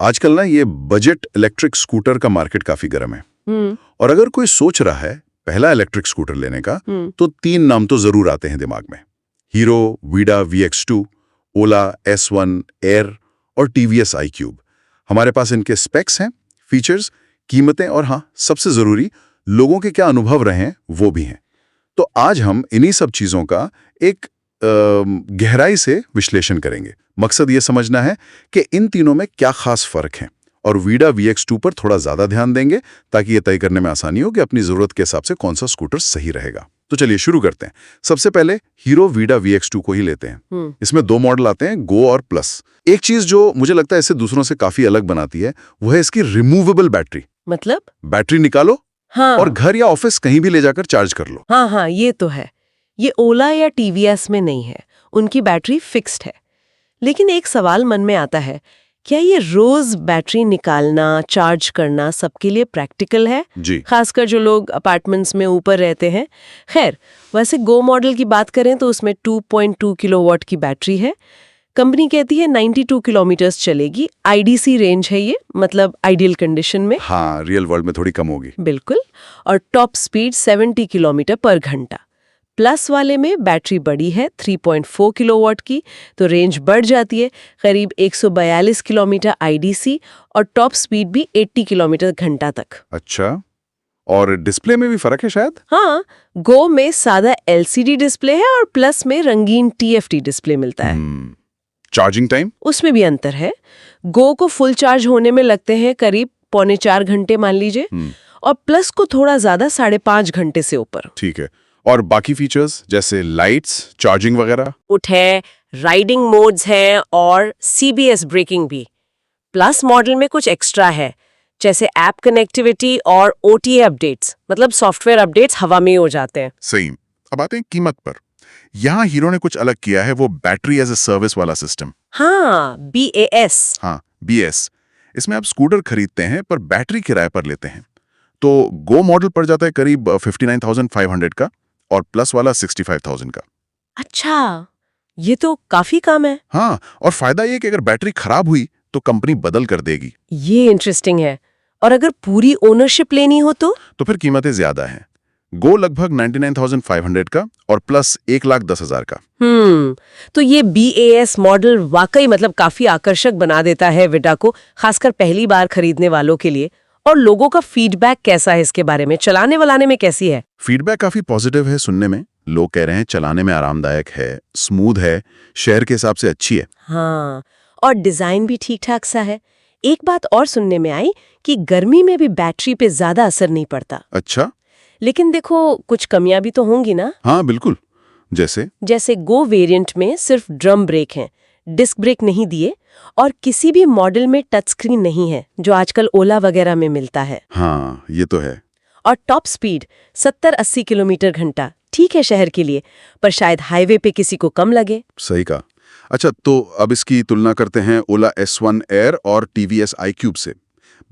आजकल ना ये बजट इलेक्ट्रिक स्कूटर का मार्केट काफी गर्म है। और अगर कोई सोच रहा है पहला इलेक्ट्रिक स्कूटर लेने का, तो 3 नाम तो जरूर आते हैं दिमाग में। हीरो वीडा VX2, ओला S1 एयर और TVS iQube। हमारे पास इनके स्पेक्स हैं, फीचर्स, कीमतें और हाँ, सबसे जरूरी लोगों के क्या अनुभव रहे हैं वो भी हैं। तो आज हम इन्हीं सब चीजों का एक गहराई से विश्लेषण करेंगे। मकसद ये समझना है कि इन तीनों में क्या खास फर्क है, और वीडा VX2 पर थोड़ा ज्यादा ध्यान देंगे ताकि ये तय करने में आसानी हो कि अपनी जरूरत के हिसाब से कौन सा स्कूटर सही रहेगा। तो चलिए शुरू करते हैं। सबसे पहले हीरो वीडा VX2 को ही लेते हैं। इसमें 2 मॉडल आते हैं, गो और प्लस। एक चीज जो मुझे लगता है इसे दूसरों से काफी अलग बनाती है वो है इसकी रिमूवेबल बैटरी। मतलब बैटरी निकालो और घर या ऑफिस कहीं भी ले जाकर चार्ज कर लो। हाँ, ये तो है। ये ओला या TVS में नहीं है, उनकी बैटरी फिक्स्ड है। लेकिन एक सवाल मन में आता है, क्या ये रोज बैटरी निकालना, चार्ज करना सबके लिए प्रैक्टिकल है? जी, खासकर जो लोग अपार्टमेंट्स में ऊपर रहते हैं। खैर, वैसे गो मॉडल की बात करें तो उसमें 2.2 किलोवाट की बैटरी है। कंपनी कहती है 92 किलोमीटर्स चलेगी। IDC रेंज है ये, मतलब आइडियल कंडीशन में। हाँ, रियल वर्ल्ड में थोड़ी कम होगी। बिल्कुल। और टॉप स्पीड 70 किलोमीटर पर घंटा। प्लस वाले में बैटरी बड़ी है, 3.4 किलोवाट की, तो रेंज बढ़ जाती है, करीब 142 किलोमीटर IDC और टॉप स्पीड भी 80 किलोमीटर घंटा तक। अच्छा, और डिस्प्ले में भी फर्क है शायद? हाँ, गो में सादा LCD डिस्प्ले है और प्लस में रंगीन TFT डिस्प्ले मिलता है। Charging time? उसमें भी अंतर है। गो को फुल चार्ज होने में लगते हैं करीब 3.25 घंटे मान लीजिए, और प्लस को थोड़ा ज्यादा 5.5 घंटे से ऊपर। ठीक है। और बाकी फीचर्स जैसे लाइट्स, चार्जिंग वगैरह? उठ है, राइडिंग मोड्स हैं और CBS ब्रेकिंग भी। प्लस मॉडल में कुछ एक्स्ट्रा है, जैसे ऐप कनेक्टिविटी और OTA अपडेट्स, मतलब सॉफ्टवेयर अपडेट्स हवा में हो जाते हैं। सही। अब आते हैं कीमत पर। यहाँ हीरो ने कुछ अलग किया है, वो बैटरी एज ए सर्विस वाला सिस्टम। हाँ, BAS। हाँ, BS। इसमें आप स्कूटर खरीदते हैं पर बैटरी किराए पर लेते हैं। तो गो मॉडल पड़ जाता है करीब 59,500 का और प्लस वाला 65,000 का। अच्छा, ये तो काफी कम है। हाँ, और फायदा ये कि अगर बैटरी खराब हुई तो कंपनी बदल कर देगी। ये इंटरेस्टिंग है। और अगर पूरी ओनरशिप लेनी हो तो फिर कीमतें ज्यादा हैं। गो लगभग 99,500 का और प्लस 1,10,000 का। तो ये BAS मॉडल वाकई मतलब काफी आकर्षक बना देता है विडा को, खासकर पहली बार खरीदने वालों के लिए। और लोगों का फीडबैक कैसा है इसके बारे में, चलाने वलाने में कैसी है? फीडबैक काफी पॉजिटिव है सुनने में। लोग कह रहे हैं चलाने में आरामदायक है, स्मूथ है, शहर के हिसाब से अच्छी है। हाँ, और डिजाइन भी ठीक ठाक सा है। एक बात और सुनने में आई कि गर्मी में भी बैटरी पे ज्यादा असर नहीं पड़ता। अच्छा, लेकिन देखो, कुछ कमियां भी तो होंगी ना? हाँ बिल्कुल। जैसे गो वेरिएंट में सिर्फ ड्रम ब्रेक हैं, डिस्क ब्रेक नहीं दिए, और किसी भी मॉडल में टच स्क्रीन नहीं है जो आजकल ओला वगैरह में मिलता है। हाँ, ये तो है। और टॉप स्पीड 70-80 किलोमीटर घंटा ठीक है शहर के लिए, पर शायद हाईवे पे किसी को कम लगे। सही कहा। अच्छा, तो अब इसकी तुलना करते हैं ओला S1 एयर और TVS iQube से।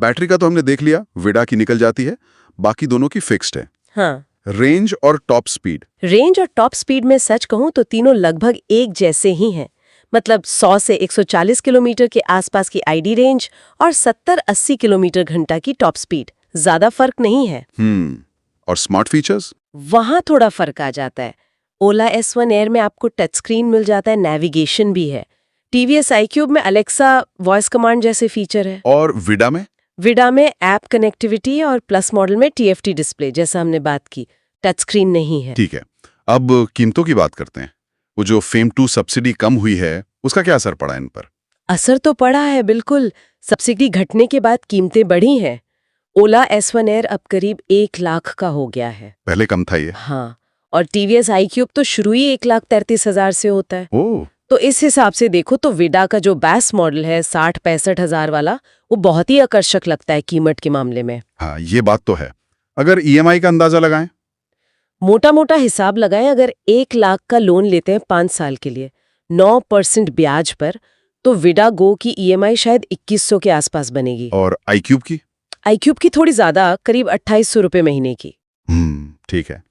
बैटरी का तो हमने देख लिया, विडा की निकल जाती है, बाकी दोनों की फिक्स्ड है। हाँ, रेंज और टॉप स्पीड? रेंज और टॉप स्पीड में सच कहूं तो तीनों लगभग एक जैसे ही हैं। मतलब 100 से 140 किलोमीटर के आसपास की ID रेंज और 70-80 किलोमीटर घंटा की टॉप स्पीड, ज्यादा फर्क नहीं है। और स्मार्ट फीचर्स? वहां थोड़ा फर्क आ जाता है। ओला S1 एयर में आपको टच स्क्रीन मिल जाता है, नेविगेशन भी है। TVS iQube में अलेक्सा वॉइस कमांड जैसे फीचर है। और विडा में? विडा में ऐप कनेक्टिविटी और प्लस मॉडल में TFT डिस्प्ले, जैसा हमने बात की, टच स्क्रीन नहीं है। ठीक है। अब कीमतों की बात करते हैं। वो जो FAME 2 सब्सिडी कम हुई है, उसका क्या असर पड़ा इन पर? असर तो पड़ा है बिल्कुल। सब्सिडी घटने के बाद कीमतें बढ़ी हैं। ओला S1 एयर अब करीब 1 लाख का हो गया है। पहले कम था ये? हाँ, और TVS iQube तो शुरू ही 1,33,000 से होता है। ओह, तो इस हिसाब से देखो तो विडा का जो बेस मॉडल है 60-65 हजार वाला, वो बहुत ही आकर्षक लगता है कीमत के मामले में। हाँ, ये बात तो है। अगर EMI का अंदाजा लगाएं? मोटा मोटा हिसाब लगाएं, अगर 1 लाख का लोन लेते हैं 5 साल के लिए 9% ब्याज पर, तो विडा गो की EMI शायद 2100 के आसपास बनेगी। और iQube की? iQube की थोड़ी ज्यादा, करीब 2800 रुपए महीने की। ठीक है।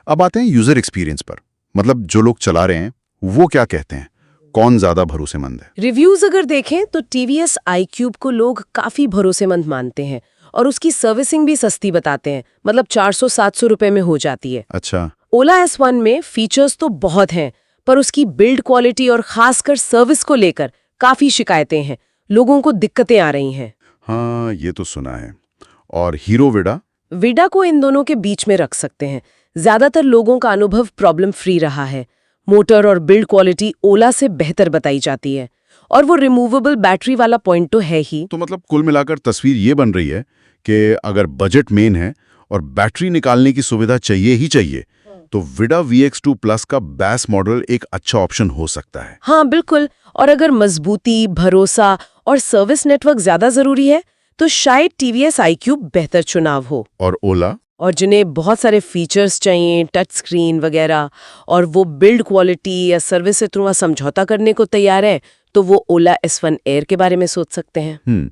अब आते हैं यूजर एक्सपीरियंस पर। मतलब जो लोग चला रहे हैं वो क्या कहते हैं? कौन ज्यादा भरोसेमंद है? रिव्यूज अगर देखें तो टीवीएस iQube को लोग काफी भरोसेमंद मानते हैं और उसकी सर्विसिंग भी सस्ती बताते हैं, मतलब 400-700 रुपए में हो जाती है। अच्छा। ओला S1 में फीचर्स तो बहुत हैं, पर उसकी बिल्ड क्वालिटी और खासकर सर्विस को लेकर काफी शिकायतें हैं। लोगों को दिक्कतें आ रही हैं। हाँ, ये तो सुना है। और हीरो विडा? विडा को इन दोनों के बीच में रख सकते हैं। ज्यादातर लोगों का अनुभव प्रॉब्लम फ्री रहा है। मोटर और बिल्ड क्वालिटी ओला से बेहतर बताई जाती है, और वो रिमूवेबल बैटरी वाला पॉइंट तो है ही। तो मतलब कुल मिलाकर तस्वीर ये बन रही है कि अगर बजट मेन है और बैटरी निकालने की सुविधा चाहिए ही चाहिए, तो विडा VX2 प्लस का बेस मॉडल एक अच्छा ऑप्शन हो सकता है। हाँ बिल्कुल, और अगर मजबूती, भरोसा और सर्विस नेटवर्क ज्यादा जरूरी है तो शायद टीवीएस iQube बेहतर चुनाव हो। और ओला? और जिन्हें बहुत सारे फीचर्स चाहिए, टच स्क्रीन वगैरह, और वो बिल्ड क्वालिटी या सर्विस से थोड़ा समझौता करने को तैयार है, तो वो ओला S1 एयर के बारे में सोच सकते हैं।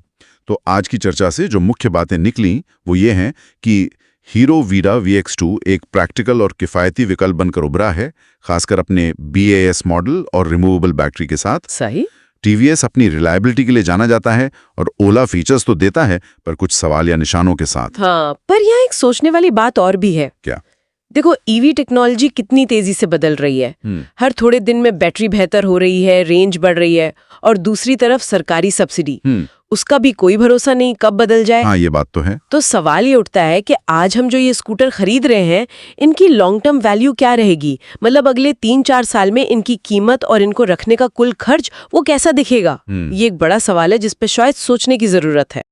तो आज की चर्चा से जो मुख्य बातें निकली वो ये हैं कि हीरो वीडा VX2 एक प्रैक्टिकल और किफ़ायती विकल्प बनकर उभरा है, खासकर अपने BAS मॉडल और रिमूवेबल बैटरी के साथ। सही। टीवीएस अपनी रिलायबिलिटी के लिए जाना जाता है और ओला फीचर्स तो देता है, पर कुछ सवाल या निशानों के साथ। हाँ, पर यहाँ एक सोचने वाली बात और भी है। क्या? देखो, ईवी टेक्नोलॉजी कितनी तेजी से बदल रही है। हर थोड़े दिन में बैटरी बेहतर हो रही है, रेंज बढ़ रही है, और दूसरी तरफ सरकारी सब्सिडी, उसका भी कोई भरोसा नहीं कब बदल जाए। हाँ, ये बात तो है। तो सवाल ये उठता है कि आज हम जो ये स्कूटर खरीद रहे हैं, इनकी लॉन्ग टर्म वैल्यू क्या रहेगी? मतलब अगले 3-4 साल में इनकी कीमत और इनको रखने का कुल खर्च वो कैसा दिखेगा? ये एक बड़ा सवाल है जिस पे शायद सोचने की जरूरत है।